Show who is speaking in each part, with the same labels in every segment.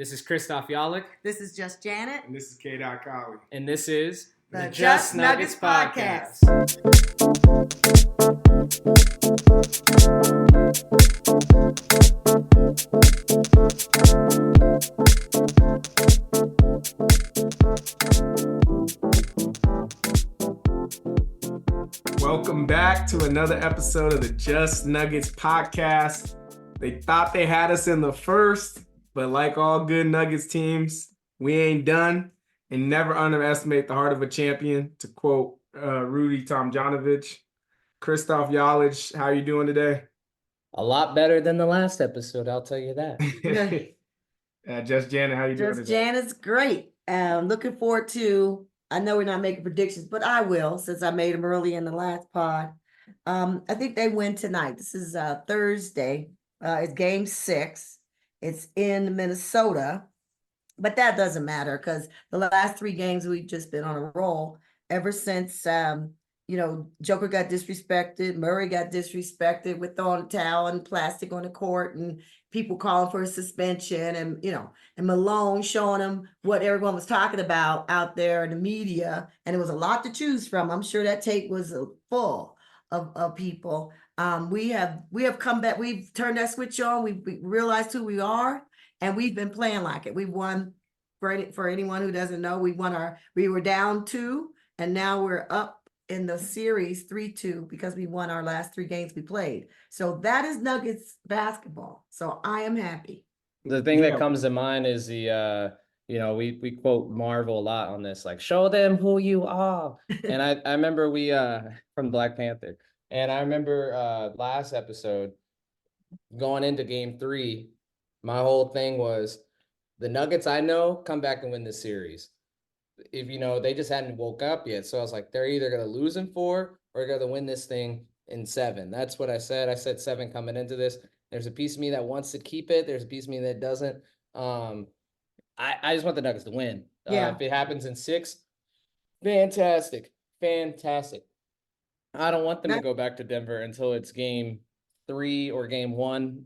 Speaker 1: This is Christoph Yalik.
Speaker 2: This is Just Janet.
Speaker 3: And this is K. Colley.
Speaker 1: And this is
Speaker 2: the Just Nuggets Podcast.
Speaker 3: Welcome back to another episode of the Just Nuggets Podcast. They thought they had us in the first, but like all good Nuggets teams, we ain't done. And never underestimate the heart of a champion, to quote Rudy Tomjanovich. Christoph Yalik, how are you doing today?
Speaker 1: A lot better than the last episode, I'll tell you that.
Speaker 3: Just Janet, how you doing today?
Speaker 2: Just Janet's great. Looking forward to, I know we're not making predictions, but I will, since I made them early in the last pod. I think they win tonight. This is Thursday. It's game 6. It's in Minnesota. But that doesn't matter because the last 3 games we've just been on a roll ever since, Joker got disrespected, Murray got disrespected with throwing a towel and plastic on the court and people calling for a suspension and Malone showing them what everyone was talking about out there in the media. And it was a lot to choose from. I'm sure that tape was full of people. We have come back. We've turned that switch on. We realized who we are. And we've been playing like it. We won, for anyone who doesn't know, we were down 2, and now we're up in the series 3-2 because we won our last 3 games we played. So that is Nuggets basketball. So I am happy.
Speaker 1: The thing that comes to mind is the, we quote Marvel a lot on this, like, show them who you are. And I remember we, from Black Panther, and I remember last episode going into game 3, my whole thing was the Nuggets I know come back and win this series. If they just hadn't woke up yet. So I was like, they're either going to lose in 4 or going to win this thing in 7. That's what I said. I said 7 coming into this. There's a piece of me that wants to keep it. There's a piece of me that doesn't. I just want the Nuggets to win. If it happens in 6, fantastic. I don't want them to go back to Denver until it's game 3 or game 1.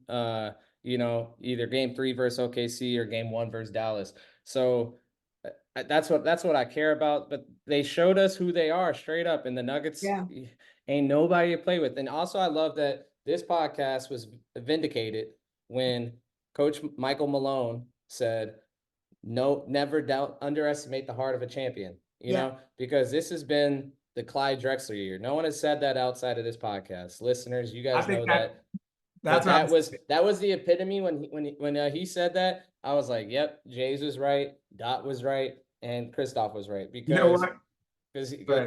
Speaker 1: Either game 3 versus OKC or game 1 versus Dallas. So that's what I care about. But they showed us who they are straight up, and the Nuggets ain't nobody to play with. And also, I love that this podcast was vindicated when Coach Michael Malone said, "No, never underestimate the heart of a champion." You know, because this has been the Clyde Drexler year. No one has said that outside of this podcast. Listeners, you guys know that. That was the epitome when he said that. I was like, "Yep, Jays was right, Dot was right, and Christoph was right." Because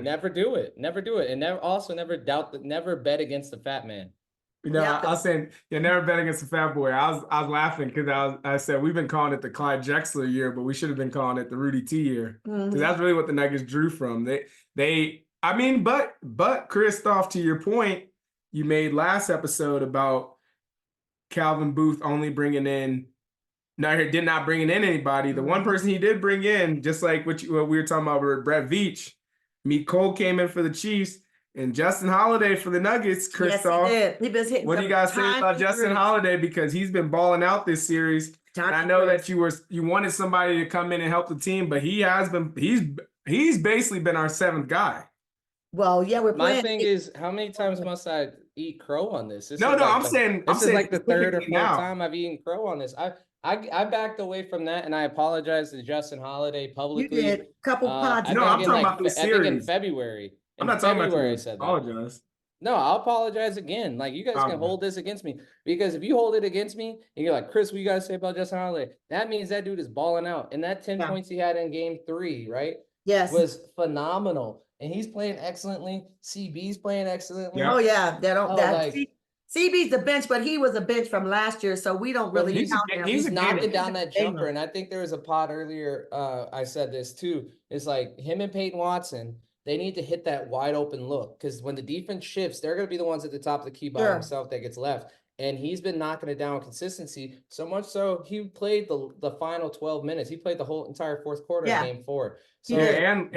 Speaker 1: never do it, and never bet against the fat man.
Speaker 3: I was saying, never bet against the fat boy. I was laughing because I said we've been calling it the Clyde Drexler year, but we should have been calling it the Rudy T year because that's really what the Nuggets drew from. But Christoph, to your point, you made last episode about Calvin Booth only did not bring in anybody. The one person he did bring in, just like what we were talking about with Brett Veach, Meek Cole came in for the Chiefs, and Justin Holiday for the Nuggets. Christoph,
Speaker 2: yes, he did.
Speaker 3: What do you guys say about Justin Holiday? Because he's been balling out this series. And I know that you wanted somebody to come in and help the team, but he's basically been our 7th guy.
Speaker 2: Well, we're playing.
Speaker 1: My thing is, how many times must I eat crow on this?
Speaker 3: I'm saying
Speaker 1: like the 3rd or 4th time I've eaten crow on this. I backed away from that, and I apologize to Justin Holiday publicly.
Speaker 2: You did a couple pods.
Speaker 3: I'm talking about the series.
Speaker 1: I think in February.
Speaker 3: I'm not talking about
Speaker 1: I said
Speaker 3: apologize.
Speaker 1: No, I'll apologize again. Like, you guys can hold this against me, because if you hold it against me and you're like, Chris, what you guys say about Justin Holiday? That means that dude is balling out. And that 10 points he had in game 3, right?
Speaker 2: Yes,
Speaker 1: was phenomenal. And he's playing excellently. CB's playing excellently.
Speaker 2: Oh yeah, CB's the bench, but he was a bench from last year, so we don't really count him.
Speaker 1: He's knocking down that jumper, and I think there was a pod earlier. I said this too. It's like him and Peyton Watson. They need to hit that wide open look, because when the defense shifts, they're going to be the ones at the top of the key by himself that gets left. And he's been knocking it down with consistency, so much so he played the final 12 minutes. He played the whole entire 4th quarter of game 4. So
Speaker 3: and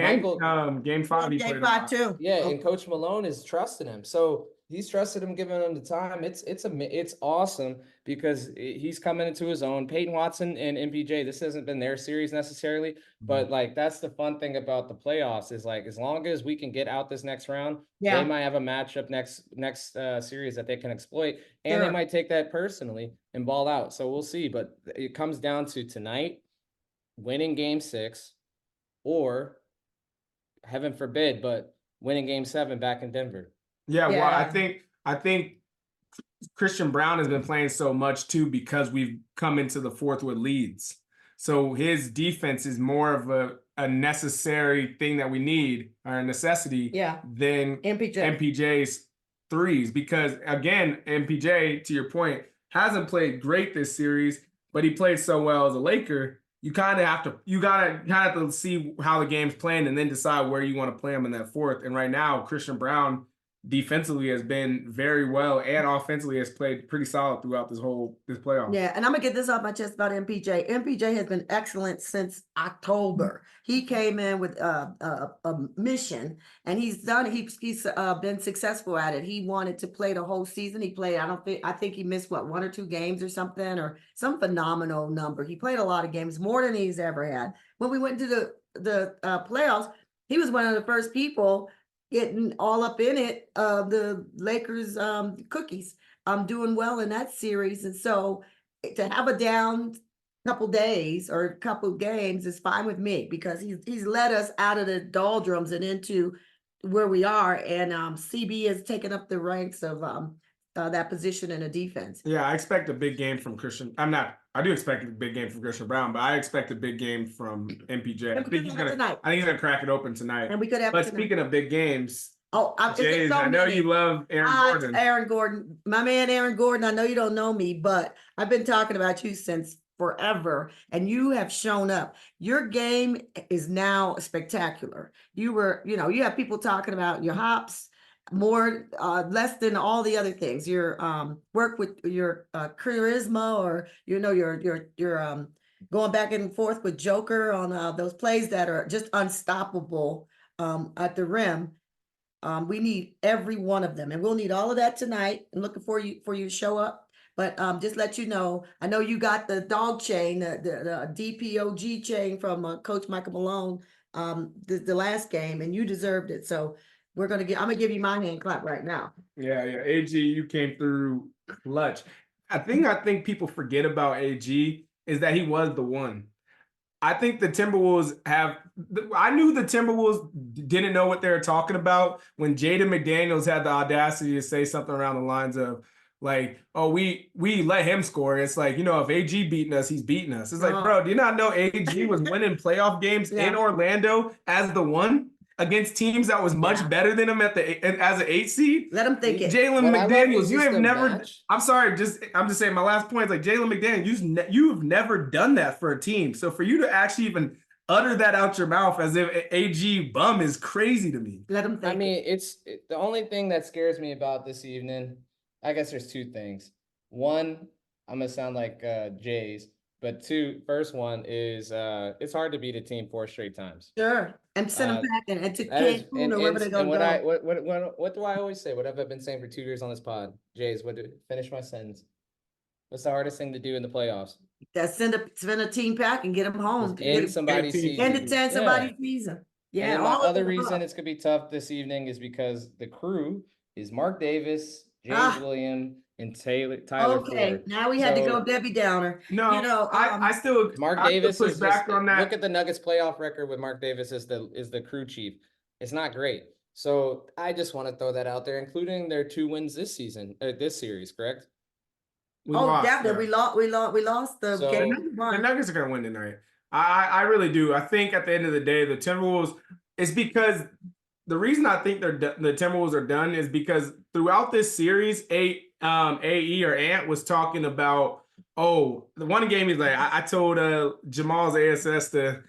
Speaker 3: game 5 he
Speaker 2: game 5 too.
Speaker 1: Yeah, and Coach Malone is trusting him. So He's trusted him, giving him the time. It's awesome because he's coming into his own. Peyton Watson and MPJ, this hasn't been their series necessarily, but like that's the fun thing about the playoffs is like as long as we can get out this next round, they might have a matchup next series that they can exploit, and they might take that personally and ball out. So we'll see. But it comes down to tonight winning Game 6, or heaven forbid, but winning Game 7 back in Denver.
Speaker 3: Yeah, well, I think Christian Brown has been playing so much too because we've come into the fourth with leads. So his defense is more of a necessary thing that we need, or a necessity, than MPJ's threes. Because again, MPJ, to your point, hasn't played great this series, but he played so well as a Laker. You gotta have to see how the game's playing and then decide where you want to play him in that fourth. And right now, Christian Brown defensively has been very well, and offensively has played pretty solid throughout this playoff.
Speaker 2: Yeah, and I'm gonna get this off my chest about MPJ. MPJ has been excellent since October. He came in with a mission, and he's done. He's been successful at it. He wanted to play the whole season. He played. I think he missed 1 or 2 games or something, or some phenomenal number. He played a lot of games, more than he's ever had. When we went to the playoffs, he was one of the first people getting all up in it, the Lakers cookies, doing well in that series. And so to have a down couple days or a couple games is fine with me, because he's led us out of the doldrums and into where we are. And CB has taken up the ranks of that position in the defense.
Speaker 3: Yeah, I expect a big game from Christian. I do expect a big game from Christian Brown, but I expect a big game from MPJ. I think he's gonna crack it open tonight.
Speaker 2: And we could have.
Speaker 3: But speaking of big games,
Speaker 2: Jays,
Speaker 3: I know you love Aaron Gordon.
Speaker 2: Aaron Gordon, my man, Aaron Gordon. I know you don't know me, but I've been talking about you since forever, and you have shown up. Your game is now spectacular. You have people talking about your hops more, less than all the other things. Your work with your charisma, or your going back and forth with Joker on those plays that are just unstoppable at the rim. We need every one of them, and we'll need all of that tonight. And looking for you to show up. But just let you know, I know you got the dog chain, the DPOG chain from Coach Michael Malone the last game, and you deserved it. So I'm gonna give you my hand clap right now.
Speaker 3: Yeah. AG, you came through clutch. I think people forget about AG is that he was the one. I think the Timberwolves I knew the Timberwolves didn't know what they were talking about when Jaden McDaniels had the audacity to say something around the lines of like, oh, we let him score. It's like, if AG beating us, he's beating us. It's like, bro, do you not know AG was winning playoff games in Orlando as the one against teams that was much better than him as an 8 seed?
Speaker 2: Let him think it.
Speaker 3: Jalen McDaniels, you have never. I'm sorry, I'm just saying. My last point is like Jalen McDaniels. You've never done that for a team. So for you to actually even utter that out your mouth as if AG bum is crazy to me.
Speaker 2: Let him think.
Speaker 1: I mean, the only thing that scares me about this evening. I guess there's 2 things. One, I'm gonna sound like Jays, but first one is it's hard to beat a team 4 straight times.
Speaker 2: Sure, and send them back and to Cancun or wherever they're gonna
Speaker 1: go. What do I always say? What have I been saying for 2 years on this pod? Jays, finish my sentence. What's the hardest thing to do in the playoffs?
Speaker 2: Send a team pack and get them home.
Speaker 1: End somebody's season.
Speaker 2: End somebody's season. Yeah.
Speaker 1: And the other reason it's gonna be tough this evening is because the crew is Mark Davis, James Williams, and Tyler Ford.
Speaker 2: Now we had to go Debbie Downer.
Speaker 3: No, I still
Speaker 1: Mark Davis
Speaker 3: is back on that.
Speaker 1: Look at the Nuggets playoff record with Mark Davis as the crew chief. It's not great. So I just want to throw that out there, including their 2 wins this season, this series, correct?
Speaker 2: Definitely. We lost the game.
Speaker 3: The Nuggets are gonna win tonight. I really do. I think at the end of the day, the Timberwolves is because. The reason I think the Timberwolves are done is because throughout this series, AE or Ant was talking about, the one game he's like, I told Jamal's ASS to,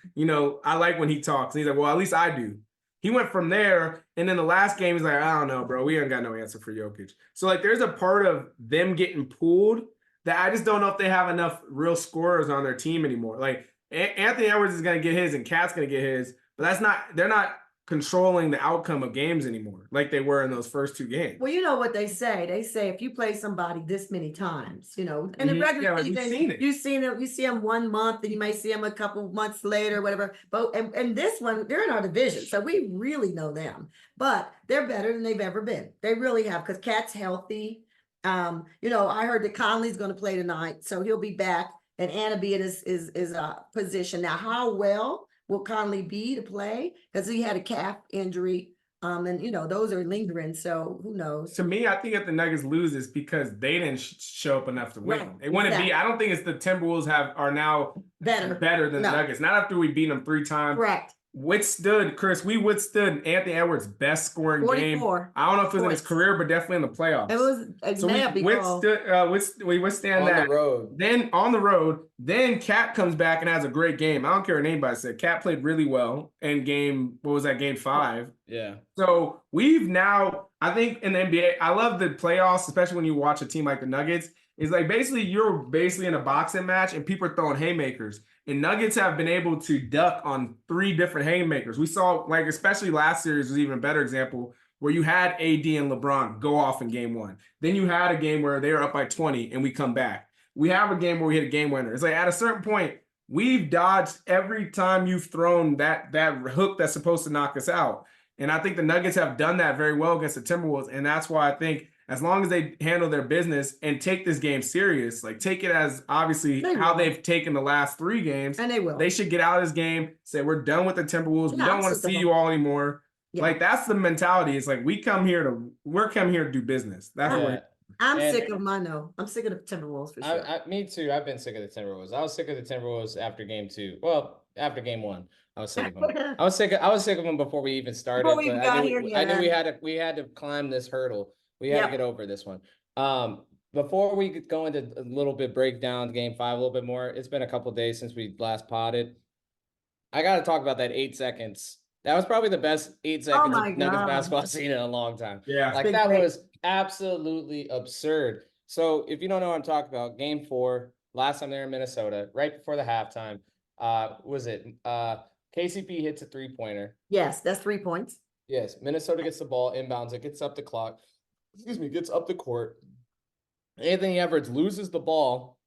Speaker 3: I like when he talks. And he's like, well, at least I do. He went from there, and then the last game he's like, I don't know, bro. We ain't got no answer for Jokic. So like, there's a part of them getting pulled that I just don't know if they have enough real scorers on their team anymore. Like Anthony Edwards is gonna get his, and Cat's gonna get his, but they're not controlling the outcome of games anymore, like they were in those first 2 games.
Speaker 2: Well, you know what they say. They say if you play somebody this many times, in the regular
Speaker 3: Yeah, like we've
Speaker 2: season,
Speaker 3: seen it.
Speaker 2: you see them 1 month, and you may see them a couple months later, whatever. But and this one, they're in our division, so we really know them. But they're better than they've ever been. They really have, because Cat's healthy. I heard that Conley's going to play tonight, so he'll be back, and Anabi is position. Now, how well will Conley be to play? Because he had a calf injury. And those are lingering, so who knows?
Speaker 3: To me, I think if the Nuggets lose, it's because they didn't show up enough to win.
Speaker 2: Right,
Speaker 3: It wouldn't be. I don't think it's the Timberwolves are now better than the Nuggets. Not after we beat them 3 times.
Speaker 2: Correct.
Speaker 3: We withstood Anthony Edwards' best scoring
Speaker 2: 44
Speaker 3: game. I don't know if it was in his
Speaker 2: points.
Speaker 3: career, but definitely in the playoffs.
Speaker 2: It was
Speaker 3: So we withstand that.
Speaker 1: On the road.
Speaker 3: Then on the road, then Cat comes back and has a great game. I don't care what anybody said. Cat played really well in game 5?
Speaker 1: Yeah.
Speaker 3: So we've now, I think in the NBA, I love the playoffs, especially when you watch a team like the Nuggets. It's like you're in a boxing match and people are throwing haymakers. And Nuggets have been able to duck on 3 different haymakers. We saw, especially last series was even a better example, where you had AD and LeBron go off in game 1. Then you had a game where they were up by 20 and we come back. We have a game where we hit a game winner. It's like at a certain point, we've dodged every time you've thrown that hook that's supposed to knock us out. And I think the Nuggets have done that very well against the Timberwolves. And that's why I think as long as they handle their business and take this game serious, take it as obviously how they've taken the last 3 games.
Speaker 2: And they will.
Speaker 3: They should get out of this game, say we're done with the Timberwolves. We don't want to see you all anymore. Yeah. That's the mentality. It's like we're come here to do business. That's what
Speaker 2: I'm sick of I'm sick of the Timberwolves for sure.
Speaker 1: Me too. I've been sick of the Timberwolves. I was sick of the Timberwolves after game 2. Well, after game 1, I was sick of them. I was sick of them before we even started.
Speaker 2: Before we even got here,
Speaker 1: I knew we had to climb this hurdle. We had to get over this one. Before we go into a little bit break down game 5 a little bit more, it's been a couple of days since we last potted. I got to talk about that 8 seconds. That was probably the best 8 seconds of Nuggets basketball I've seen in a long time.
Speaker 3: Yeah.
Speaker 1: That was absolutely absurd. So if you don't know what I'm talking about, game 4, last time they were in Minnesota, right before the halftime, KCP hits a 3-pointer.
Speaker 2: Yes, that's 3 points.
Speaker 1: Yes, Minnesota gets the ball, inbounds it, gets up the clock. Gets up the court. Anthony Edwards loses the ball.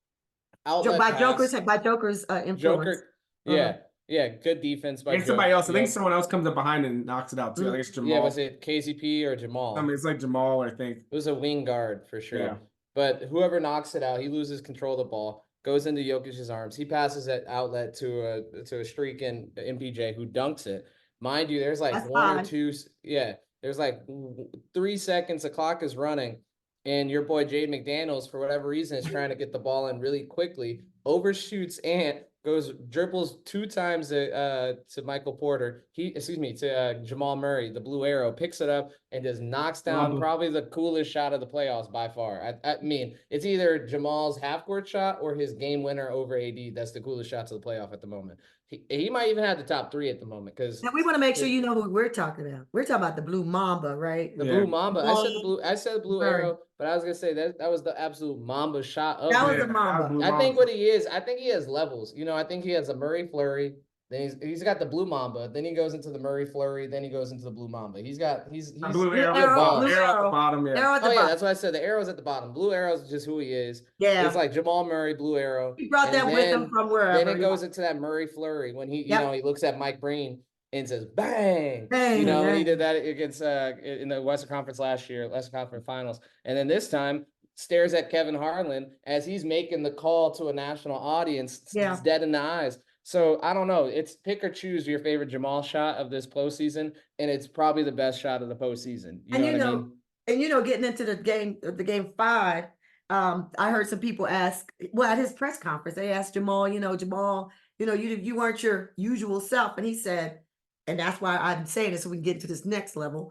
Speaker 2: By Joker's influence.
Speaker 1: Joker, yeah, good defense by
Speaker 3: somebody else. I think someone else comes up behind and knocks it out too. I think it's Jamal.
Speaker 1: Yeah, was it KCP or Jamal?
Speaker 3: I mean, it's like Jamal, I think.
Speaker 1: It was a wing guard for sure.
Speaker 3: Yeah.
Speaker 1: But whoever knocks it out, he loses control of the ball, goes into Jokic's arms. He passes that outlet to a streaking MPJ who dunks it. Mind you, there's
Speaker 2: That's
Speaker 1: 1 or 2. Yeah. There's 3 seconds, the clock is running, and your boy Jade McDaniels, for whatever reason, is trying to get the ball in really quickly, overshoots Ant, dribbles 2 times to Michael Porter. To Jamal Murray, the blue arrow, picks it up and just knocks down probably the coolest shot of the playoffs by far. I mean, it's either Jamal's half-court shot or his game winner over AD. That's the coolest shots of the playoff at the moment. He might even have the top 3 at the moment because
Speaker 2: now we want to make sure you know who we're talking about. We're talking about the Blue Mamba, right?
Speaker 1: The Blue Mamba. I said the blue arrow, but I was gonna say that was the absolute Mamba shot of
Speaker 2: that was the Mamba.
Speaker 1: I think what he is, I think he has levels. I think he has a Murray flurry. Then he's got the Blue Mamba. Then he goes into the Murray flurry. Then he goes into the Blue Mamba. He's
Speaker 3: blue arrow at the bottom. Yeah.
Speaker 1: That's what I said. The arrow's at the bottom. Blue arrow's just who he is.
Speaker 2: Yeah,
Speaker 1: it's like Jamal Murray, blue arrow.
Speaker 2: He brought that with him from wherever.
Speaker 1: Then it goes into that Murray flurry when he he looks at Mike Breen and says bang. And he did that against in the Western Conference Western Conference Finals, and then this time stares at Kevin Harlan as he's making the call to a national audience. It's dead in the eyes. So I don't know. It's pick or choose your favorite Jamal shot of this postseason, and it's probably the best shot of the postseason. You know what I mean?
Speaker 2: And getting into the game 5, I heard some people ask. Well, at his press conference, they asked Jamal. Jamal, you weren't your usual self, and he said, and that's why I'm saying this so we can get to this next level.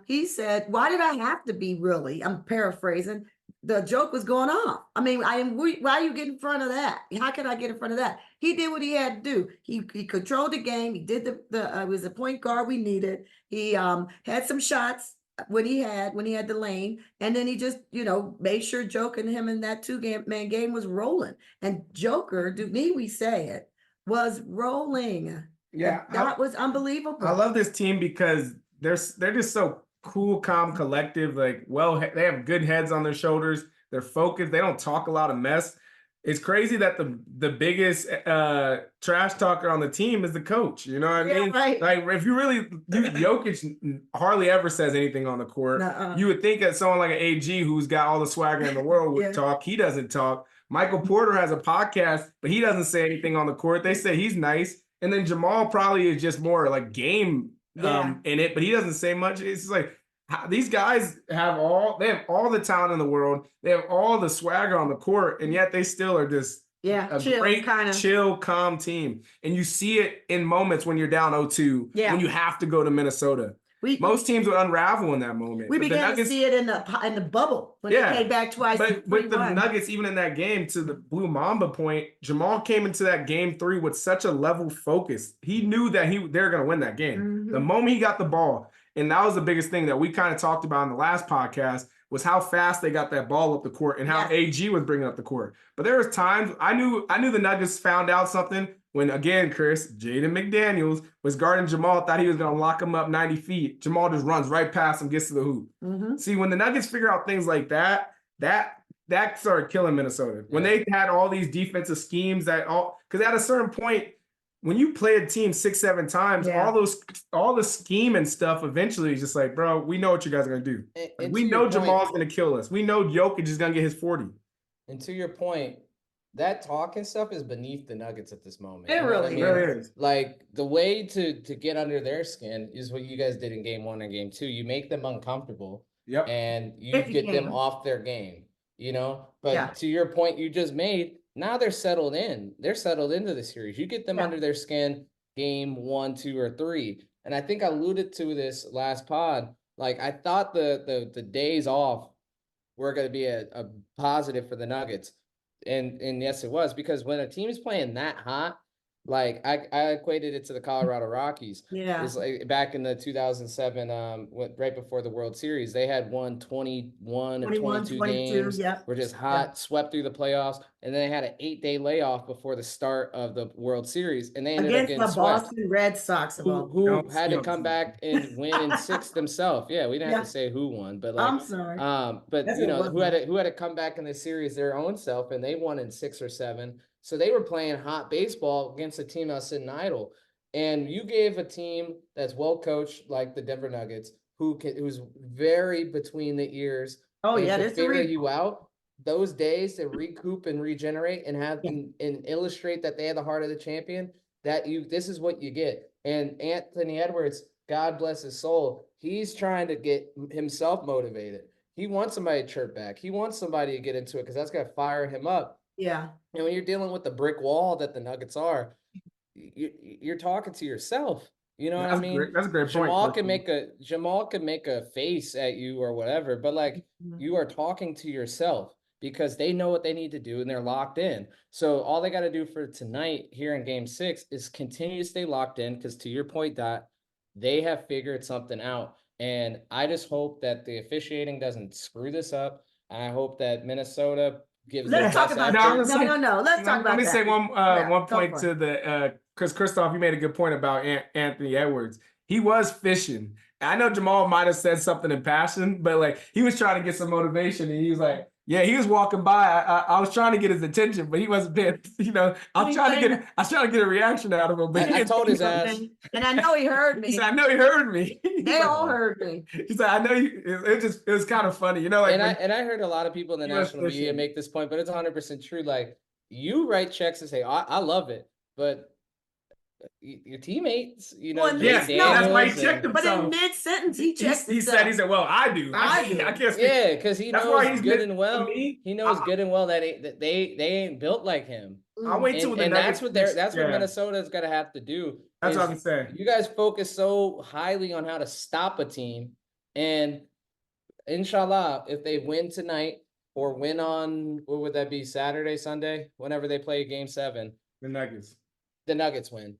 Speaker 2: He said, "Why did I have to be really?" I'm paraphrasing. The joke was going off. I mean, why are you getting in front of that? How can I get in front of that? He did what he had to do. He controlled the game. He did it was a point guard we needed. He had some shots when he had the lane, and then he just made sure Joker and him in that 2-man game was rolling. And Joker, do need we say it, was rolling.
Speaker 3: Yeah,
Speaker 2: That was unbelievable.
Speaker 3: I love this team because they're just so cool, calm, collective. Like, they have good heads on their shoulders. They're focused. They don't talk a lot of mess. It's crazy that the biggest trash talker on the team is the coach. You know what I
Speaker 2: Yeah,
Speaker 3: mean?
Speaker 2: right.
Speaker 3: Like, if you really, Jokic hardly ever says anything on the court.
Speaker 2: Nuh-uh.
Speaker 3: You would think that someone like an AG who's got all the swagger in the world would
Speaker 2: Yeah.
Speaker 3: talk. He doesn't talk. Michael Porter has a podcast, but he doesn't say anything on the court. They say he's nice. And then Jamal probably is just more like game in it, but he doesn't say much. It's just like these guys have all the talent in the world. They have all the swagger on the court, and yet they still are just a great, chill, calm team. And you see it in moments when you're down 0-2, when you have to go to Minnesota. Most teams would unravel in that moment.
Speaker 2: We began to see it in the bubble when they came back twice.
Speaker 3: But with the Nuggets, even in that game, to the Blue Mamba point, Jamal came into that game 3 with such a level focus. He knew that they're going to win that game.
Speaker 2: Mm-hmm.
Speaker 3: The moment he got the ball, and that was the biggest thing that we kind of talked about in the last podcast, was how fast they got that ball up the court and how AG was bringing up the court. But there was times I knew the Nuggets found out something when, again, Chris, Jaden McDaniels was guarding Jamal, thought he was going to lock him up 90 feet. Jamal just runs right past him, gets to the hoop.
Speaker 2: Mm-hmm.
Speaker 3: See, when the Nuggets figure out things like that started killing Minnesota. When they had all these defensive schemes because at a certain point, when you play a team 6-7 times, all the scheme and stuff eventually is just like, bro, we know what you guys are going to do.
Speaker 1: And
Speaker 3: we know Jamal's going to kill us. We know Jokic is going to get his 40.
Speaker 1: And to your point, that talking stuff is beneath the Nuggets at this moment.
Speaker 2: It really
Speaker 3: is.
Speaker 1: Like, the way to get under their skin is what you guys did in game 1 and game 2. You make them uncomfortable.
Speaker 3: Yep.
Speaker 1: And you get them off their game, But to your point you just made, now they're settled in. They're settled into the series. You get them under their skin game 1, 2, or 3. And I think I alluded to this last pod. Like, I thought the days off were going to be a positive for the Nuggets. And yes, it was, because when a team is playing that hot, like I equated it to the Colorado Rockies.
Speaker 2: Yeah.
Speaker 1: It's like back in the 2007, right before the World Series, they had won 21 or 22 games. Were just hot, swept through the playoffs, and then they had an 8-day layoff before the start of the World Series, and they ended up getting
Speaker 2: against the Boston Red Sox,
Speaker 1: who had to come back and win in 6 themselves. Yeah, we didn't have to say who won, but like,
Speaker 2: I'm sorry.
Speaker 1: But who had to come back in the series their own self, and they won in 6 or 7. So they were playing hot baseball against a team that was sitting idle. And you gave a team that's well coached, like the Denver Nuggets, who's very between the ears. To figure you out those days to recoup and regenerate and have and illustrate that they had the heart of the champion. This is what you get. And Anthony Edwards, God bless his soul, he's trying to get himself motivated. He wants somebody to chirp back. He wants somebody to get into it, because that's going to fire him up.
Speaker 2: Yeah.
Speaker 1: And when you're dealing with the brick wall that the Nuggets are, you're talking to yourself. You know what I mean?
Speaker 3: That's a great point.
Speaker 1: Jamal can make a face at you or whatever, but like, you are talking to yourself, because they know what they need to do and they're locked in. So all they got to do for tonight here in game 6 is continue to stay locked in, because to your point, Dot, they have figured something out. And I just hope that the officiating doesn't screw this up. And I hope that Minnesota gives
Speaker 2: Let's talk about that. No. Let's talk about that.
Speaker 3: Let me say one point to the because Christoph, you made a good point about Anthony Edwards. He was fishing. I know Jamal might have said something in passion, but like, he was trying to get some motivation, and he was like, yeah, he was walking by. I was trying to get his attention, but he wasn't paying. I was trying to get a reaction out of him. But
Speaker 1: I told his ass,
Speaker 2: and I know he heard me.
Speaker 3: He said, I know he heard me.
Speaker 2: They all heard me.
Speaker 3: He said, I know you. It was kind of funny, Like,
Speaker 1: and I heard a lot of people in the national media make this point, but it's 100% true. Like, you write checks and say, I love it, but your teammates,
Speaker 3: yes, that's why he checked himself.
Speaker 2: But in mid-sentence, he checked himself.
Speaker 3: He said, well, I do. I can't speak.
Speaker 1: Yeah, because he knows good and well. He knows good and well that they ain't built like him.
Speaker 3: I'll wait till the
Speaker 1: Nuggets.
Speaker 3: What
Speaker 1: Minnesota's got to have to do.
Speaker 3: That's what I'm saying.
Speaker 1: You guys focus so highly on how to stop a team, and inshallah, if they win tonight or win on, what would that be, Saturday, Sunday, whenever they play game 7,
Speaker 3: the
Speaker 1: Nuggets win.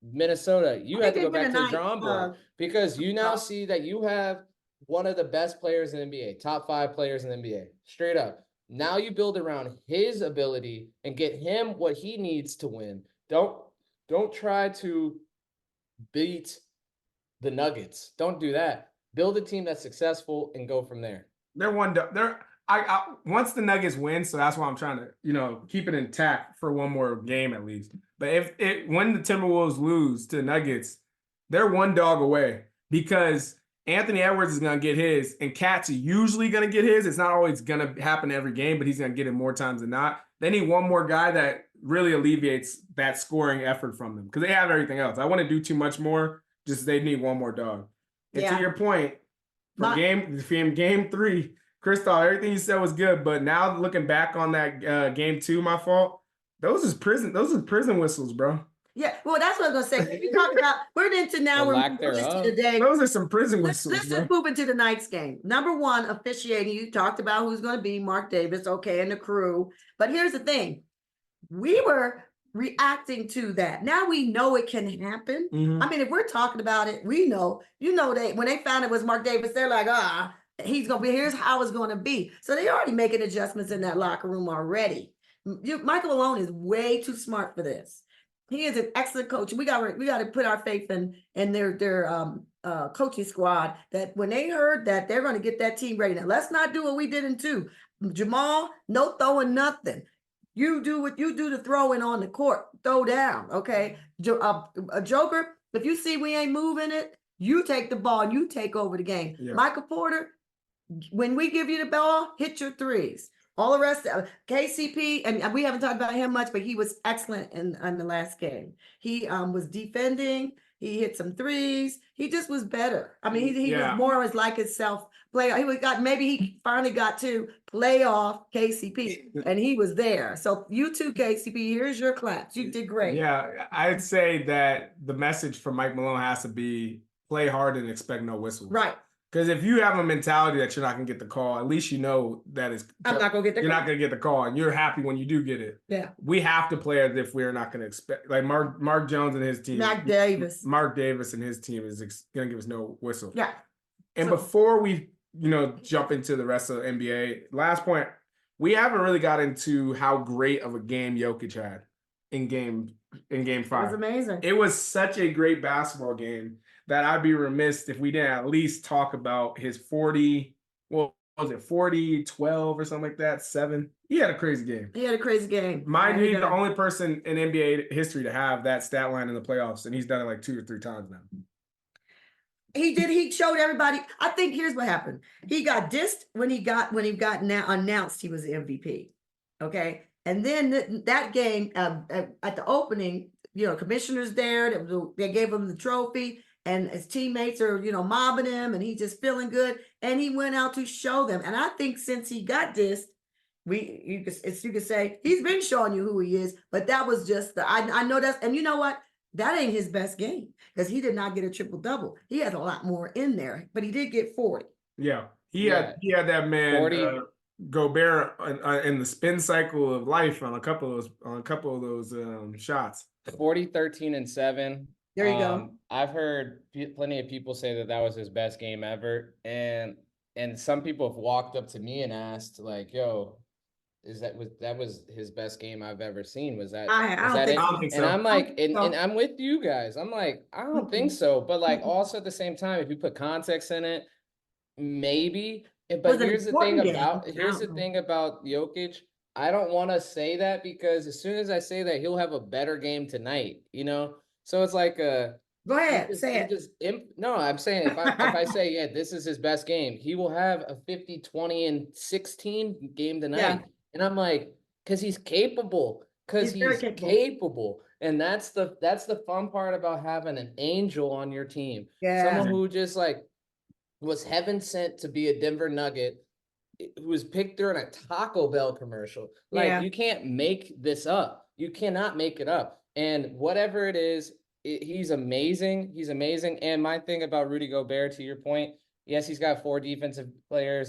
Speaker 1: Minnesota, you have to go back to the drawing board, because you now see that you have one of the best players in the NBA, top 5 players in the NBA, straight up. Now you build around his ability and get him what he needs to win. Don't try to beat the Nuggets. Don't do that. Build a team that's successful and go from there.
Speaker 3: Once the Nuggets win, so that's why I'm trying to, keep it intact for one more game at least. But when the Timberwolves lose to the Nuggets, they're one dog away because Anthony Edwards is going to get his, and Cat's usually going to get his. It's not always going to happen every game, but he's going to get it more times than not. They need one more guy that really alleviates that scoring effort from them because they have everything else. I want to do too much more. Just they need one more dog. And to your point, for game 3, Kristoff, everything you said was good, but now looking back on that game 2, my fault. Those is prison whistles, bro.
Speaker 2: Yeah, well, that's what I was gonna say. We talked about we're into now. We're moving into the day.
Speaker 3: Those are some prison whistles.
Speaker 2: Let's move into the night's game. Number 1, officiating. You talked about who's going to be Mark Davis, okay, and the crew. But here's the thing: we were reacting to that. Now we know it can happen.
Speaker 3: Mm-hmm.
Speaker 2: I mean, if we're talking about it, we know. They when they found it was Mark Davis, they're like, he's gonna be. Here's how it's going to be. So they're already making adjustments in that locker room already. Michael Malone is way too smart for this. He is an excellent coach. We got to put our faith in their coaching squad that when they heard that they're going to get that team ready. Now let's not do what we did in 2. Jamal, no throwing nothing. You do what you do to throwing on the court. Throw down, okay? A Joker, if you see we ain't moving it, you take the ball and you take over the game. Yeah. Michael Porter, when we give you the ball, hit your threes. All the rest, KCP, and we haven't talked about him much, but he was excellent in the last game. He was defending. He hit some threes. He just was better. I mean, he was more as like himself. He finally got to play off KCP, and he was there. So you too, KCP, here's your claps. You did great.
Speaker 3: Yeah, I'd say that the message from Mike Malone has to be play hard and expect no whistles.
Speaker 2: Right.
Speaker 3: Because if you have a mentality that you're not going to get the call, at least you know that
Speaker 2: I'm not going to get the call.
Speaker 3: You're not going to get the call, and you're happy when you do get it.
Speaker 2: Yeah.
Speaker 3: We have to play as if we're not going to expect, like Mark Jones and his team.
Speaker 2: Mark Davis and his team is going to give us no whistle. Yeah.
Speaker 3: And before we, jump into the rest of the NBA, last point, we haven't really got into how great of a game Jokic had in game 5.
Speaker 2: It was amazing.
Speaker 3: It was such a great basketball game that I'd be remiss if we didn't at least talk about his 40, what was it, 40, 12 or something like that, 7. He had a crazy game. Mind you, he's the only person in NBA history to have that stat line in the playoffs, and he's done it like 2 or 3 times now.
Speaker 2: He did. He showed everybody. I think here's what happened. He got dissed when he got announced he was the MVP. Okay. And then that game at the opening, commissioner's there. They gave him the trophy. And his teammates are, mobbing him, and he's just feeling good. And he went out to show them. And I think since he got this, you could say he's been showing you who he is. But that was just I know that's, and you know what? That ain't his best game because he did not get a triple-double. He had a lot more in there, but he did get 40.
Speaker 3: Yeah, he had that man Gobert in the spin cycle of life on a couple of those shots.
Speaker 1: 40, 13, and 7.
Speaker 2: There you go.
Speaker 1: I've heard plenty of people say that was his best game ever, and some people have walked up to me and asked, like, "Yo, that was his best game I've ever seen? Was that?"
Speaker 2: I don't think so.
Speaker 1: And I'm like, and I'm with you guys. I'm like, I don't think so, but like also at the same time, if you put context in it, maybe. But here's the thing about Jokic. I don't want to say that because as soon as I say that, he'll have a better game tonight. So it's like
Speaker 2: go ahead, say it.
Speaker 1: No, I'm saying if I say, this is his best game, he will have a 50, 20, and 16 game tonight. Yeah. And I'm like, because he's capable. Because he's capable. And that's the fun part about having an angel on your team.
Speaker 2: Yeah.
Speaker 1: Someone who just like was heaven sent to be a Denver Nugget, who was picked during a Taco Bell commercial. Like, you can't make this up. You cannot make it up. And whatever it is, he's amazing. He's amazing. And my thing about Rudy Gobert, to your point, yes, he's got 4 defensive player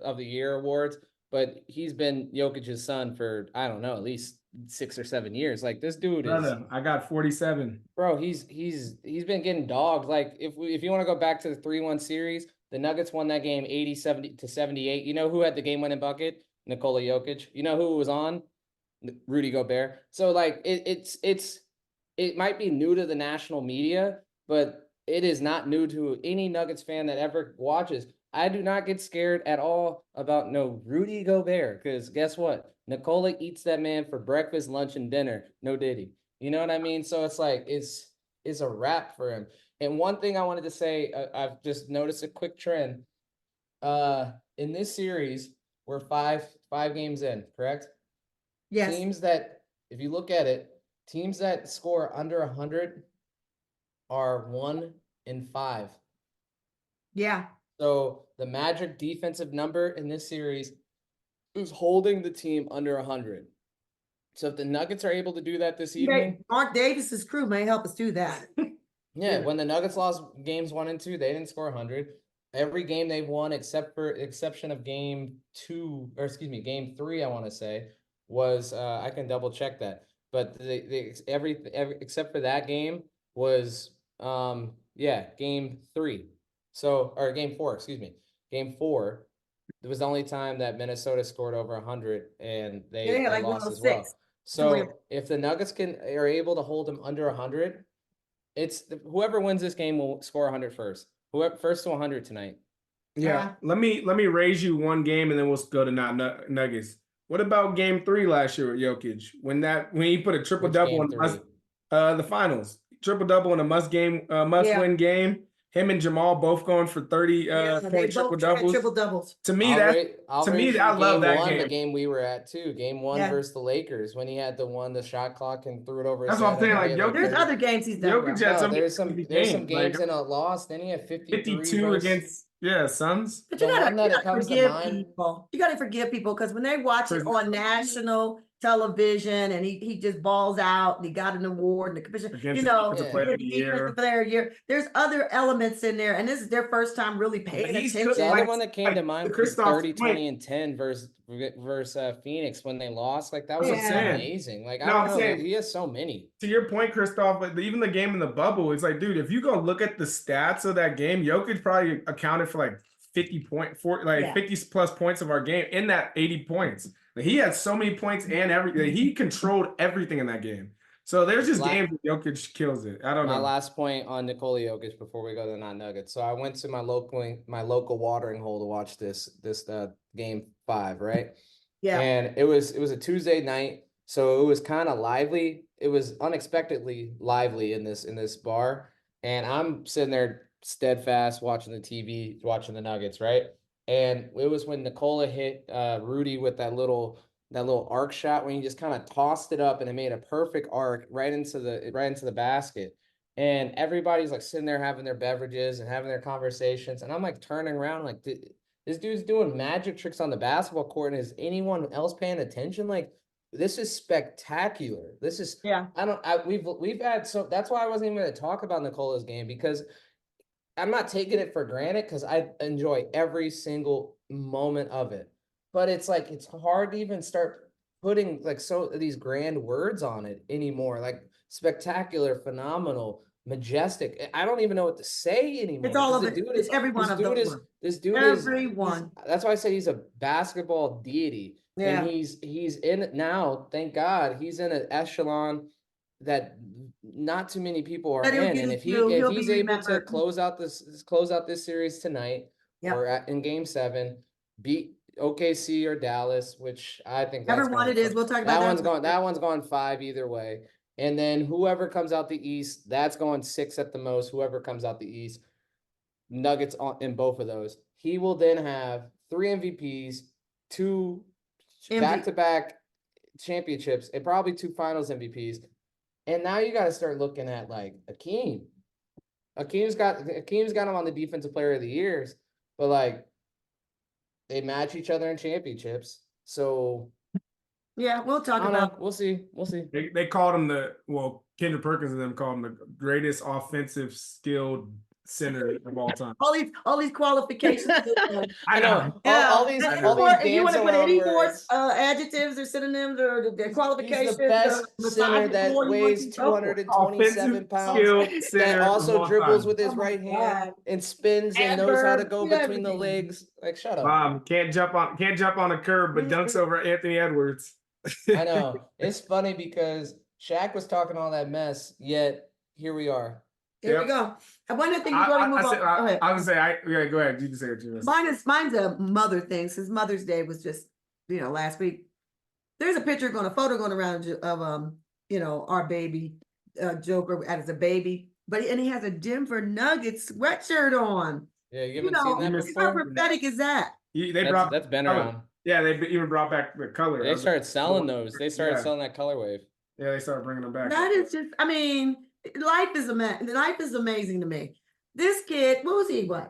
Speaker 1: of the year awards, but he's been Jokic's son for, I don't know, at least 6 or 7 years. Like, this dude is.
Speaker 3: I got 47.
Speaker 1: Bro, he's been getting dogged. Like, if you want to go back to the 3-1 series, the Nuggets won that game 80-78. You know who had the game-winning bucket? Nikola Jokic. You know who was on? Rudy Gobert. So like it's it might be new to the national media, but it is not new to any Nuggets fan that ever watches. I do not get scared at all about no Rudy Gobert, because guess what? Nikola eats that man for breakfast, lunch, and dinner. No diddy. You know what I mean? So it's like it's a wrap for him. And one thing I wanted to say, I've just noticed a quick trend. In this series, we're five games in, correct?
Speaker 2: Yes.
Speaker 1: Teams that, if you look at it, teams that score under 100 are 1-5.
Speaker 2: Yeah.
Speaker 1: So the magic defensive number in this series is holding the team under 100. So if the Nuggets are able to do that this evening,
Speaker 2: Mark Davis's crew may help us do that.
Speaker 1: yeah, when the Nuggets lost games 1 and 2, they didn't score 100. Every game they've won, exception of game 2, or excuse me, game 3, I want to say, was I can double check that, but every except for that game was game 3. So, or game 4, excuse me, game 4. It was the only time that Minnesota scored over 100, and they
Speaker 2: like
Speaker 1: lost as well.
Speaker 2: 106.
Speaker 1: So if the Nuggets are able to hold them under 100, it's whoever wins this game will score 100 first. Whoever first to 100 tonight.
Speaker 3: Yeah, let me raise you one game, and then we'll go to Nuggets. What about game 3 last year with Jokic? When he put a triple double in the finals, triple double in a must win game. Him and Jamal both going for 30 point triple doubles. To me, I love that game.
Speaker 1: The game we were at too. Game 1 versus the Lakers, when he had the shot clock and threw it over.
Speaker 3: That's what I'm saying. Like Jokic,
Speaker 2: there's other games he's done.
Speaker 3: Jokic had
Speaker 1: there's some games in a loss. Then he had
Speaker 3: 52 against Suns.
Speaker 2: But you gotta forgive people. You gotta forgive people, because when they watch it on national television and he just balls out and he got an award and the commission, player of the year. There's other elements in there, and this is their first time really paying attention.
Speaker 1: The other one that came to mind was 30, 20, and 10 versus Phoenix when they lost. Like that was amazing. Like I don't know, he has so many.
Speaker 3: To your point, Christoph, but even the game in the bubble, it's like, dude, if you go look at the stats of that game, Jokic probably accounted for like 50 plus points of our game in that 80 points. Like, he had so many points and everything. He controlled everything in that game. So there's just games that Jokic kills it. I don't know.
Speaker 1: My last point on Nikola Jokic before we go to the non-Nuggets. So I went to my local watering hole to watch this game 5, right?
Speaker 2: Yeah.
Speaker 1: And it was a Tuesday night, so it was kind of lively. It was unexpectedly lively in this bar, and I'm sitting there steadfast watching the TV, watching the Nuggets, right? And it was when Nikola hit Rudy with that little arc shot when he just kind of tossed it up and it made a perfect arc right into the basket. And everybody's like sitting there having their beverages and having their conversations, and I'm like turning around like, this dude's doing magic tricks on the basketball court, and is anyone else paying attention? Like, this is spectacular. This is we've had, so that's why I wasn't even going to talk about Nikola's game, because I'm not taking it for granted, because I enjoy every single moment of it. But it's like, it's hard to even start putting like these grand words on it anymore. Like spectacular, phenomenal, majestic. I don't even know what to say anymore.
Speaker 2: It's all of it. It's every one of those. This dude is everyone.
Speaker 1: That's why I say he's a basketball deity. Yeah. And he's in it now. Thank God he's in an echelon that not too many people are in. And if he's able to close out this series tonight, or in game 7, beat OKC or Dallas, which I think
Speaker 2: we'll talk about
Speaker 1: that one's gone 5 either way. And then whoever comes out the East, that's going 6 at the most. Whoever comes out the East, Nuggets in both of those. He will then have 3 MVPs, 2 back-to-back championships, and probably 2 finals MVPs. And now you got to start looking at like Akeem. Akeem's got him on the defensive player of the years, but like they match each other in championships. So
Speaker 2: yeah, we'll talk about.
Speaker 1: We'll see.
Speaker 3: They called him Kendrick Perkins and them called him the greatest offensive skilled center of all time.
Speaker 2: All these qualifications.
Speaker 3: I know.
Speaker 1: All these
Speaker 2: you want to put any more adjectives or synonyms or the qualifications?
Speaker 1: He's the best center that weighs 227 pounds. That also dribbles with his right hand and spins and knows how to go between the legs. Like, shut up.
Speaker 3: Can't jump on a curb, but dunks over Anthony Edwards.
Speaker 1: I know. It's funny because Shaq was talking all that mess, yet here we are.
Speaker 2: Here we go. And one other thing before we move on. Go ahead.
Speaker 3: I would say, go ahead. You can say what you want.
Speaker 2: Mine's a mother thing, since Mother's Day was just, last week. There's a photo going around of our baby Joker as a baby, and he has a Denver Nuggets sweatshirt on.
Speaker 1: Yeah, you haven't seen that before?
Speaker 2: How prophetic is that?
Speaker 1: That's been around.
Speaker 3: Yeah, they even brought back the color.
Speaker 1: They started selling those. They started selling that color wave.
Speaker 3: Yeah, they started bringing them back.
Speaker 2: That is just, life is amazing to me. This kid, what was he, 4,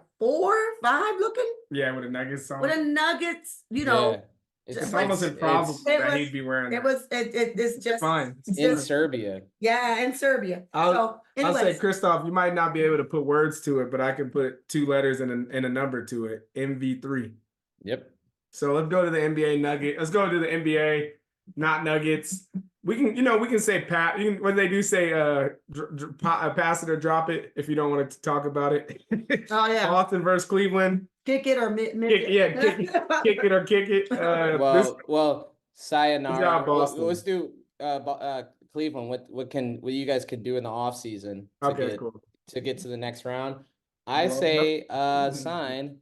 Speaker 2: 5 looking?
Speaker 3: Yeah, with a Nuggets on.
Speaker 2: With a Nuggets,
Speaker 1: Yeah.
Speaker 3: It's almost improbable that he'd be wearing that.
Speaker 2: It's just
Speaker 3: fine.
Speaker 1: In Serbia.
Speaker 2: Yeah, in Serbia.
Speaker 3: I'll say, Christoph, you might not be able to put words to it, but I can put 2 letters and a number to it. MV3.
Speaker 1: Yep.
Speaker 3: So let's go to the NBA Nugget. Let's go to the NBA, not Nuggets. We can say when they do say pass it or drop it if you don't want to talk about it.
Speaker 2: Oh yeah.
Speaker 3: Boston versus Cleveland.
Speaker 2: Kick it or kick
Speaker 3: it or kick it.
Speaker 1: Well, sayonara.
Speaker 3: Boston.
Speaker 1: Let's do Cleveland. What you guys could do in the off season to get to the next round? I say sign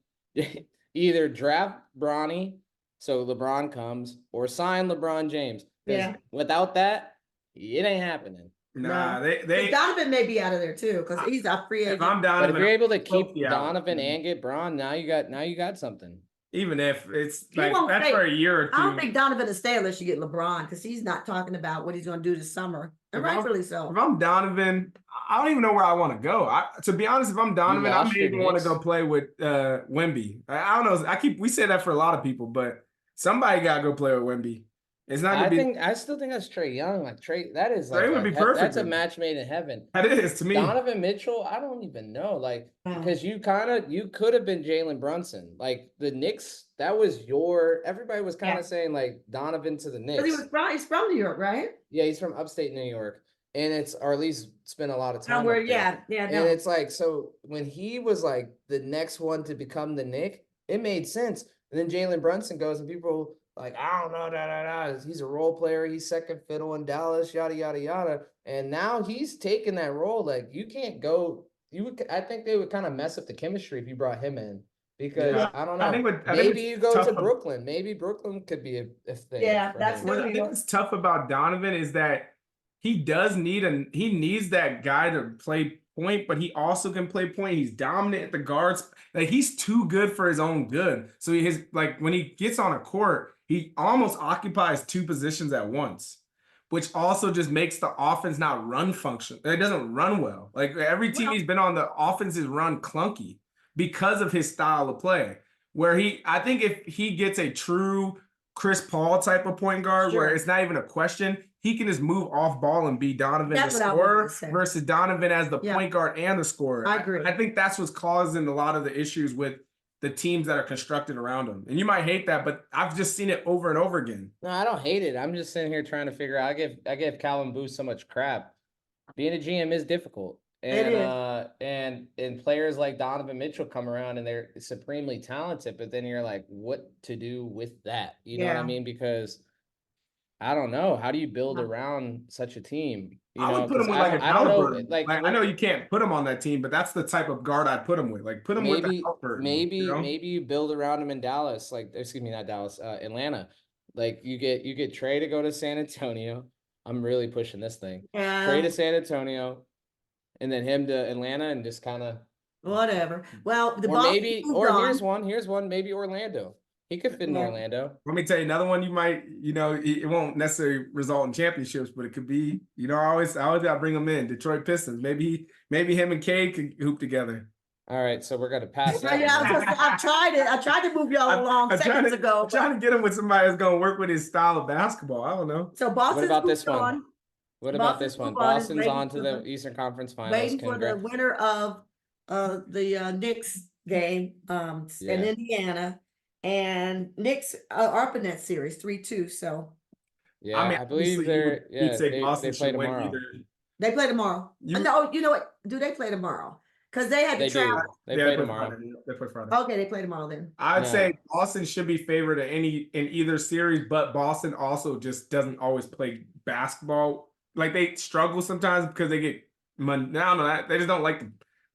Speaker 1: either draft Bronny, so LeBron comes, or sign LeBron James.
Speaker 2: Yeah.
Speaker 1: Without that, it ain't happening.
Speaker 3: Nah, they
Speaker 2: Donovan may be out of there too because he's a free agent.
Speaker 3: If I'm Donovan,
Speaker 1: but if you're able to keep Donovan and get Braun, now you got something.
Speaker 3: Even if it's that's for a year or two.
Speaker 2: I don't think Donovan will stay unless you get LeBron because he's not talking about what he's going to do this summer, and rightfully so.
Speaker 3: If I'm Donovan, I don't even know where I want to go. To be honest, if I'm Donovan, I may even want to go play with Wemby. I don't know. We say that for a lot of people, but somebody got to go play with Wemby. It's not.
Speaker 1: I still think that's Trae Young. That is
Speaker 3: Trae would be perfect.
Speaker 1: That's a match made in heaven.
Speaker 3: That is to me.
Speaker 1: Donovan Mitchell, I don't even know. Because you could have been Jalen Brunson. Like the Knicks, that was everybody was kind of saying Donovan to the Knicks.
Speaker 2: But he's from New York, right?
Speaker 1: Yeah, he's from upstate New York. And or at least spent a lot of time.
Speaker 2: Yeah.
Speaker 1: And it's so when he was the next one to become the Knick, it made sense. And then Jalen Brunson goes and people I don't know, he's a role player. He's second fiddle in Dallas, yada, yada, yada. And now he's taking that role. You can't go. I think they would kind of mess up the chemistry if you brought him in because I don't know. Maybe you go to Brooklyn. Maybe Brooklyn could be a thing.
Speaker 2: Yeah, that's
Speaker 3: what I think is tough about Donovan is that he needs that guy to play point, but he also can play point. He's dominant at the guards. He's too good for his own good. So when he gets on a court, he almost occupies 2 positions at once, which also just makes the offense not run function. It doesn't run well. Every team he's been on, the offense is run clunky because of his style of play. I think if he gets a true Chris Paul type of point guard where it's not even a question, he can just move off ball and be Donovan the scorer versus Donovan as the point guard and the scorer.
Speaker 2: I agree.
Speaker 3: I think that's what's causing a lot of the issues with the teams that are constructed around him. And you might hate that, but I've just seen it over and over again.
Speaker 1: No, I don't hate it. I'm just sitting here trying to figure out. I give Calvin Booth so much crap. Being a GM is difficult. And players like Donovan Mitchell come around and they're supremely talented, but then you're what to do with that? You know what I mean? Because I don't know. How do you build around such a team?
Speaker 3: I would put him with a Halliburton. I know you can't put him on that team, but that's the type of guard I'd put him with. Put him with a Halliburton.
Speaker 1: Maybe you build around him in Dallas. Excuse me, not Dallas, Atlanta. You get Trae to go to San Antonio. I'm really pushing this thing. Trae to San Antonio, and then him to Atlanta, and just kind of
Speaker 2: whatever. Well,
Speaker 1: here's one. Maybe Orlando. He could fit in Orlando.
Speaker 3: Let me tell you another one. You might, it won't necessarily result in championships, but it could be. I always gotta bring them in. Detroit Pistons. Maybe him and Cade could hoop together.
Speaker 1: All right, so we're gonna pass that.
Speaker 2: I've tried it. I tried to move y'all along seconds ago.
Speaker 3: I'm trying to get him with somebody that's gonna work with his style of basketball. I don't know.
Speaker 2: So Boston.
Speaker 1: What about this one? What about this one? Boston's on to the Eastern Conference Finals.
Speaker 2: Waiting for the winner of the Knicks game in Indiana. And Knicks are up in that series 3-2. So
Speaker 1: yeah, I believe they play tomorrow.
Speaker 2: They play tomorrow. No, you know what? Do they play tomorrow? Because they had to travel.
Speaker 1: They play tomorrow.
Speaker 3: They play Friday.
Speaker 2: Okay, they play tomorrow then.
Speaker 3: I'd say Boston should be favored in either series, but Boston also just doesn't always play basketball like they struggle sometimes because they get money. I don't know. They just don't like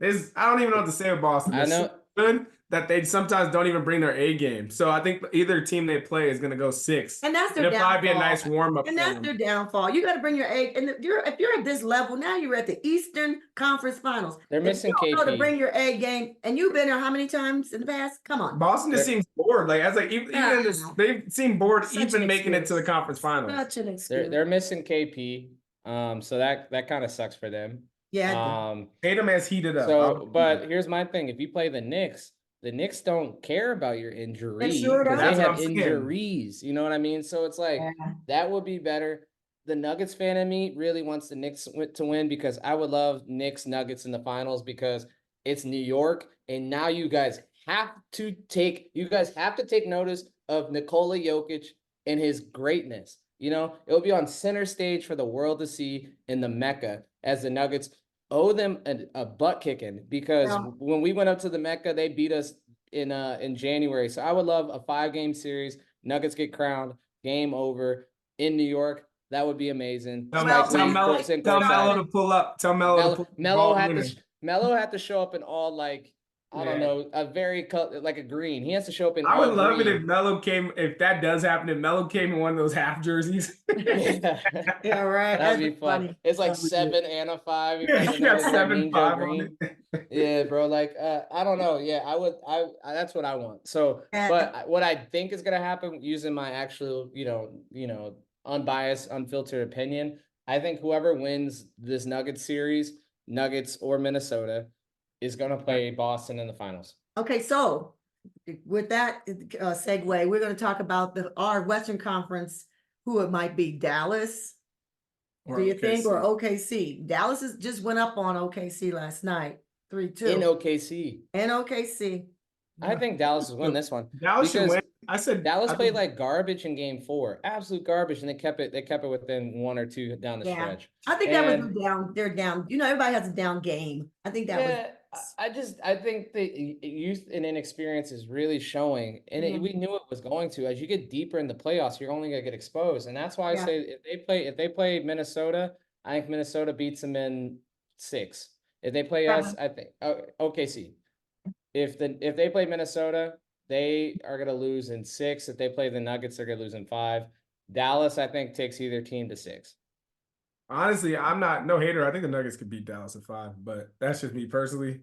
Speaker 3: I don't even know what to say with Boston.
Speaker 1: I
Speaker 3: They're
Speaker 1: know.
Speaker 3: so good that they sometimes don't even bring their A game. So I think either team they play is going to go 6.
Speaker 2: And that's their
Speaker 3: It'll probably be a nice
Speaker 2: downfall.
Speaker 3: warm up.
Speaker 2: And that's their downfall. You got to bring your A. And if you're at this level now, you're at the Eastern Conference Finals.
Speaker 1: They're missing
Speaker 2: if you don't know to
Speaker 1: KP.
Speaker 2: bring your A game, and you've been there how many times in the past? Come on.
Speaker 3: Boston just seems bored. Like as like even in this, they seem bored
Speaker 2: Such
Speaker 3: even
Speaker 2: an
Speaker 3: making it to the
Speaker 2: excuse.
Speaker 3: conference finals.
Speaker 2: Such an excuse.
Speaker 1: They're missing KP. So that kind of sucks for them.
Speaker 2: Yeah.
Speaker 3: Tatum has heated up.
Speaker 1: So, but here's my thing: if you play the Knicks don't care about your injury
Speaker 2: They sure
Speaker 1: because
Speaker 2: don't.
Speaker 1: they have
Speaker 3: That's what I'm saying.
Speaker 1: injuries. You know what I mean? So it's like that would be better. The Nuggets fan in me really wants the Knicks to win because I would love Knicks Nuggets in the finals because it's New York, and now you guys have to take notice of Nikola Jokic and his greatness. You know, it'll be on center stage for the world to see in the Mecca as the Nuggets owe them a butt kicking because when we went up to the Mecca, they beat us in January. So I would love a 5-game series. Nuggets get crowned, game over in New York. That would be amazing.
Speaker 3: Tell Melo to pull up. Tell Melo to pull up.
Speaker 1: Melo had to show up in all like I don't know, a very like a green. He has to show up in.
Speaker 3: I would love it if Melo came. If that does happen, if Melo came in one of those half jerseys.
Speaker 2: Yeah, right.
Speaker 1: That'd be fun. It's like 7 and a 5.
Speaker 3: Yeah, you got 7-5 on it.
Speaker 1: Yeah, bro. Like I don't know. Yeah, I would. That's what I want. So, but what I think is gonna happen, using my actual, unbiased, unfiltered opinion, I think whoever wins this Nuggets series, Nuggets or Minnesota, is going to play Boston in the finals.
Speaker 2: Okay, so with that segue, we're going to talk about our Western Conference, who it might be. Dallas, do you think, or OKC? Dallas just went up on OKC last night, 3-2.
Speaker 1: In OKC. I think Dallas will win this one.
Speaker 3: Dallas should win. I said
Speaker 1: Dallas played like garbage in game 4, absolute garbage, and they kept it within 1 or 2 down the stretch.
Speaker 2: I think that was down. They're down. Everybody has a down game. I think that was.
Speaker 1: I think the youth and inexperience is really showing, and we knew it was going to. As you get deeper in the playoffs, you're only going to get exposed, and that's why I say if they play Minnesota, I think Minnesota beats them in 6. If they play us, I think OKC. If they play Minnesota, they are going to lose in 6. If they play the Nuggets, they're going to lose in 5. Dallas, I think, takes either team to 6.
Speaker 3: Honestly, I'm not no hater. I think the Nuggets could beat Dallas in 5, but that's just me personally.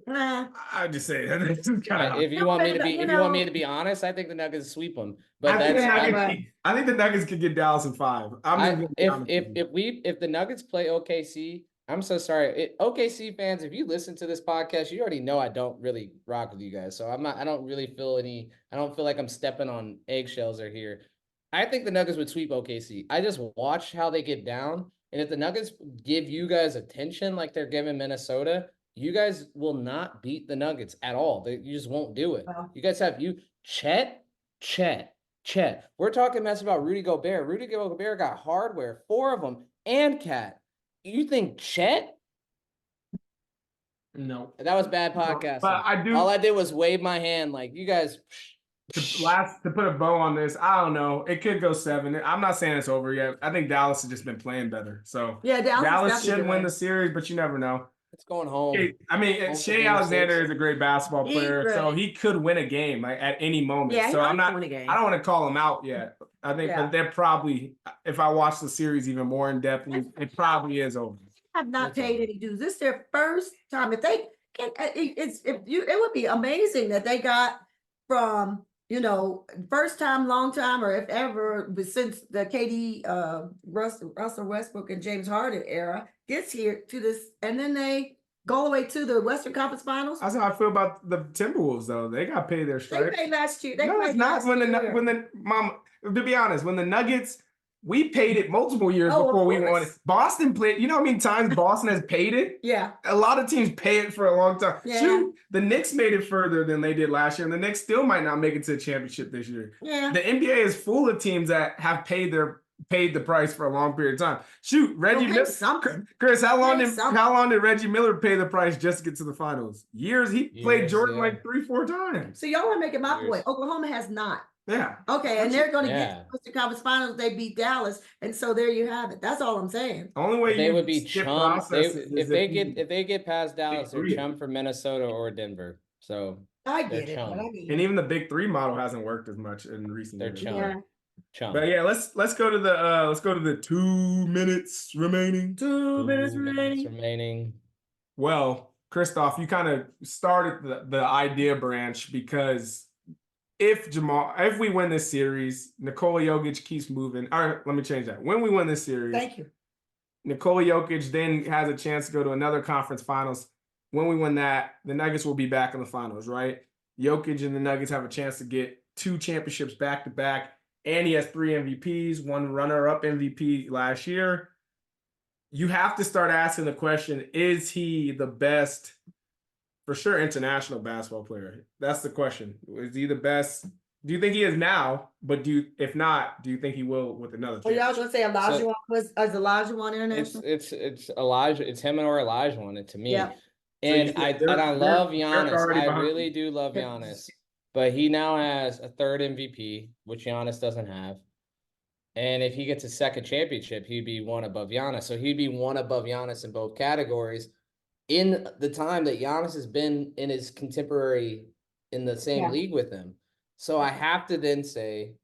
Speaker 3: I just say that.
Speaker 1: If you want me to be honest, I think the Nuggets sweep them. But
Speaker 3: I think the Nuggets could get Dallas in 5.
Speaker 1: If the Nuggets play OKC. I'm so sorry. OKC fans, if you listen to this podcast, you already know I don't really rock with you guys. So I don't feel like I'm stepping on eggshells here. I think the Nuggets would sweep OKC. I just watch how they get down. And if the Nuggets give you guys attention like they're giving Minnesota, you guys will not beat the Nuggets at all. You just won't do it. You guys have Chet. We're talking mess about Rudy Gobert. Rudy Gobert got hardware, 4 of them, and Cat. You think Chet?
Speaker 3: No.
Speaker 1: That was bad podcasting.
Speaker 3: But
Speaker 1: all I did was wave my hand like you guys.
Speaker 3: To put a bow on this, I don't know. It could go 7. I'm not saying it's over yet. I think Dallas has just been playing better. So Dallas should win the series, but you never know.
Speaker 1: It's going home.
Speaker 3: Shea Alexander is a great basketball player, so he could win a game at any moment.
Speaker 2: Yeah,
Speaker 3: so I don't want to call him out yet. I think but they're probably, if I watch the series even more in depth, it probably is over.
Speaker 2: Have not paid any dues. This is their first time. If they can, it would be amazing that they got from first time, long time, or if ever since the KD, Russell Westbrook and James Harden era gets here to this, and then they go all the way to the Western Conference Finals.
Speaker 3: That's how I feel about the Timberwolves, though. They got paid their stripes.
Speaker 2: They paid last year.
Speaker 3: To be honest, when the Nuggets. We paid it multiple years before we won it. Boston played, you know how many times Boston has paid it?
Speaker 2: Yeah.
Speaker 3: A lot of teams pay it for a long time.
Speaker 2: Yeah.
Speaker 3: Shoot, the Knicks made it further than they did last year, and the Knicks still might not make it to the championship this year.
Speaker 2: Yeah.
Speaker 3: The NBA is full of teams that have paid the price for a long period of time. Shoot, Reggie Miller. Chris, how long did Reggie Miller pay the price just to get to the finals? Years. He played Jordan like 3-4 times.
Speaker 2: So y'all want to make it my point. Oklahoma has not.
Speaker 3: Yeah.
Speaker 2: Okay, and they're going to
Speaker 1: Yeah.
Speaker 2: get to the Western Conference Finals. They beat Dallas, and so there you have it. That's all I'm saying.
Speaker 3: The only way
Speaker 1: But they
Speaker 3: you
Speaker 1: would be
Speaker 3: skip
Speaker 1: chum.
Speaker 3: processes is
Speaker 1: If they get past Dallas, they're
Speaker 3: three.
Speaker 1: chum for Minnesota or Denver. So
Speaker 2: I
Speaker 1: they're
Speaker 2: get it, but I
Speaker 1: chum.
Speaker 2: mean,
Speaker 3: and even the big three model hasn't worked as much in recent
Speaker 1: They're
Speaker 3: years.
Speaker 1: chum.
Speaker 2: yeah.
Speaker 1: Chum.
Speaker 3: But yeah, let's go to the 2 minutes remaining.
Speaker 2: 2 minutes
Speaker 1: 2 minutes
Speaker 2: remaining.
Speaker 1: remaining.
Speaker 3: Well, Christoph, you kind of started the idea branch because if we win this series, Nikola Jokic keeps moving. All right, let me change that. When we win this series,
Speaker 2: Thank you.
Speaker 3: Nikola Jokic then has a chance to go to another conference finals. When we win that, the Nuggets will be back in the finals, right? Jokic and the Nuggets have a chance to get 2 championships back to back, and he has 3 MVPs, 1 runner-up MVP last year. You have to start asking the question, is he the best, for sure, international basketball player? That's the question. Is he the best? Do you think he is now? But if not, do you think he will with another
Speaker 2: Oh, y'all
Speaker 3: championship?
Speaker 2: gonna say Elijah is Elijah one international?
Speaker 1: It's Elijah. It's him or Elijah on it to me.
Speaker 2: Yeah.
Speaker 1: And
Speaker 3: So
Speaker 1: I love Giannis.
Speaker 3: already
Speaker 1: I
Speaker 3: behind
Speaker 1: really
Speaker 3: him.
Speaker 1: do love Giannis. But he now has a 3rd MVP, which Giannis doesn't have. And if he gets a 2nd championship, he'd be 1 above Giannis. So he'd be 1 above Giannis in both categories in the time that Giannis has been in his contemporary in the same league with him. So I have to then say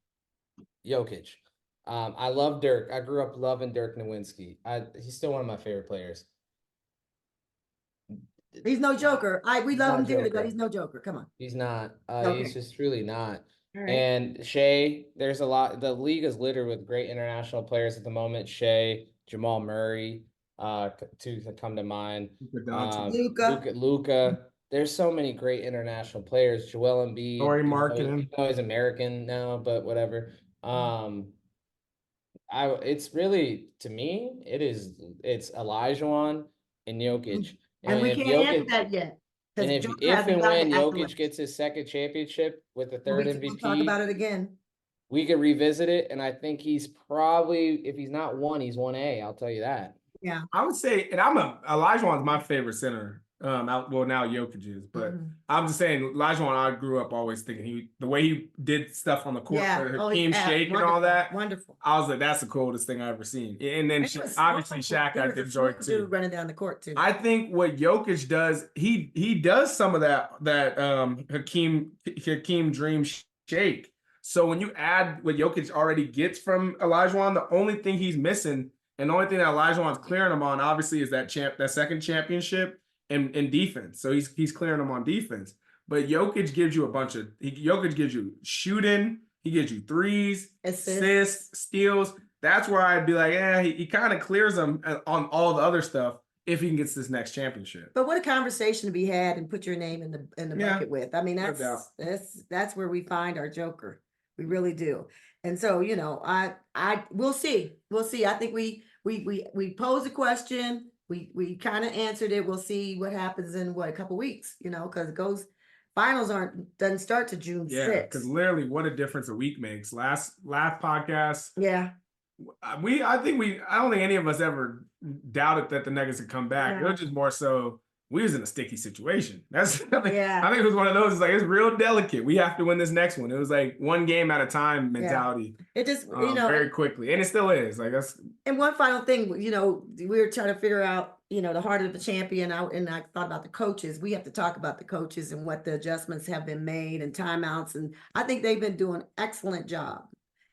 Speaker 1: Jokic. I love Dirk. I grew up loving Dirk Nowitzki. He's still one of my favorite players.
Speaker 2: He's no joker. We
Speaker 1: He's
Speaker 2: love
Speaker 1: not
Speaker 2: him dearly,
Speaker 1: joker.
Speaker 2: but he's no joker. Come on.
Speaker 1: He's not.
Speaker 2: Okay.
Speaker 1: He's just truly not.
Speaker 2: All right.
Speaker 1: And Shea, there's a lot. The league is littered with great international players at the moment. Shea, Jamal Murray, to come to mind. Luka. There's so many great international players. Joel Embiid.
Speaker 3: Laurie Marketing.
Speaker 1: He's American now, but whatever. It's really, to me, it's Olajuwon and Jokic.
Speaker 2: And we can't answer that yet.
Speaker 1: And if and when Jokic gets his 2nd championship with the 3rd MVP,
Speaker 2: we'll talk about it again.
Speaker 1: We could revisit it, and I think he's probably, if he's not 1, he's 1A. I'll tell you that.
Speaker 2: Yeah,
Speaker 3: I would say, and Olajuwon's my favorite center. Now Jokic is, but I'm just saying, Olajuwon, I grew up always thinking the way he did stuff on the court, Hakeem Shake and all that.
Speaker 2: Wonderful.
Speaker 3: I was like, that's the coolest thing I've ever seen. And then obviously Shaq, I enjoy too.
Speaker 2: Running down the court too.
Speaker 3: I think what Jokic does, he does some of that Hakeem Dream Shake. So when you add what Jokic already gets from Olajuwon, the only thing he's missing, and the only thing that Olajuwon's clearing him on, obviously, is that 2nd championship and defense. So he's clearing him on defense. But Jokic gives you Jokic gives you shooting, he gives you threes, assists, steals. That's where I'd be like, he kind of clears them on all the other stuff if he gets this next championship.
Speaker 2: But what a conversation to be had and put your name in the bucket with. I mean, that's where we find our joker. We really do. And so, we'll see. We'll see. I think we posed a question. We kind of answered it. We'll see what happens in a couple weeks, because finals doesn't start to June 6th.
Speaker 3: Yeah, because literally what a difference a week makes. Last podcast.
Speaker 2: Yeah.
Speaker 3: I don't think any of us ever doubted that the Nuggets would come back.
Speaker 2: Yeah.
Speaker 3: It was just more so we was in a sticky situation. I think
Speaker 2: it
Speaker 3: was one of those. It's like, it's real delicate. We have to win this next one. It was like one game at a time mentality.
Speaker 2: Yeah. It just
Speaker 3: very quickly, and it still is. Like that's.
Speaker 2: And one final thing, we were trying to figure out, the heart of the champion. And I thought about the coaches. We have to talk about the coaches and what the adjustments have been made and timeouts. And I think they've been doing an excellent job.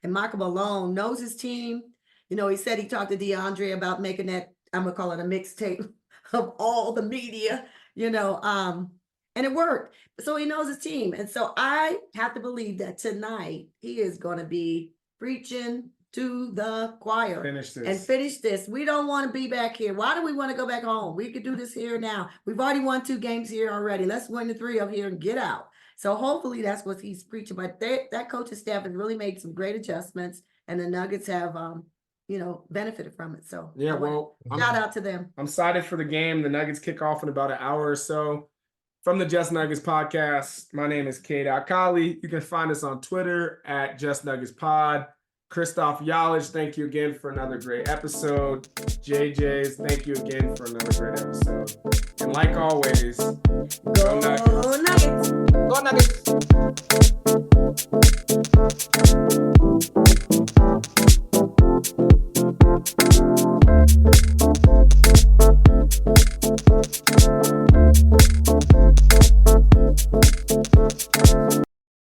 Speaker 2: And Michael Malone knows his team. He said he talked to DeAndre about making that, I'm gonna call it a mixtape of all the media, and it worked. So he knows his team. And so I have to believe that tonight he is going to be preaching to the choir. Finish this. We don't want to be back here. Why do we want to go back home? We could do this here now. We've already won 2 games here already. Let's win the 3 up here and get out. So hopefully that's what he's preaching. But that coaching staff has really made some great adjustments, and the Nuggets have benefited from it. So
Speaker 3: yeah,
Speaker 2: shout out to them.
Speaker 3: I'm excited for the game. The Nuggets kick off in about an hour or so. From the Just Nuggets podcast, my name is Kade Akali. You can find us on Twitter at Just Nuggets Pod. Christoph Yalich, thank you again for another great episode. JJ's, thank you again for another great episode. And like always,
Speaker 2: Go Nuggets!
Speaker 1: Go Nuggets!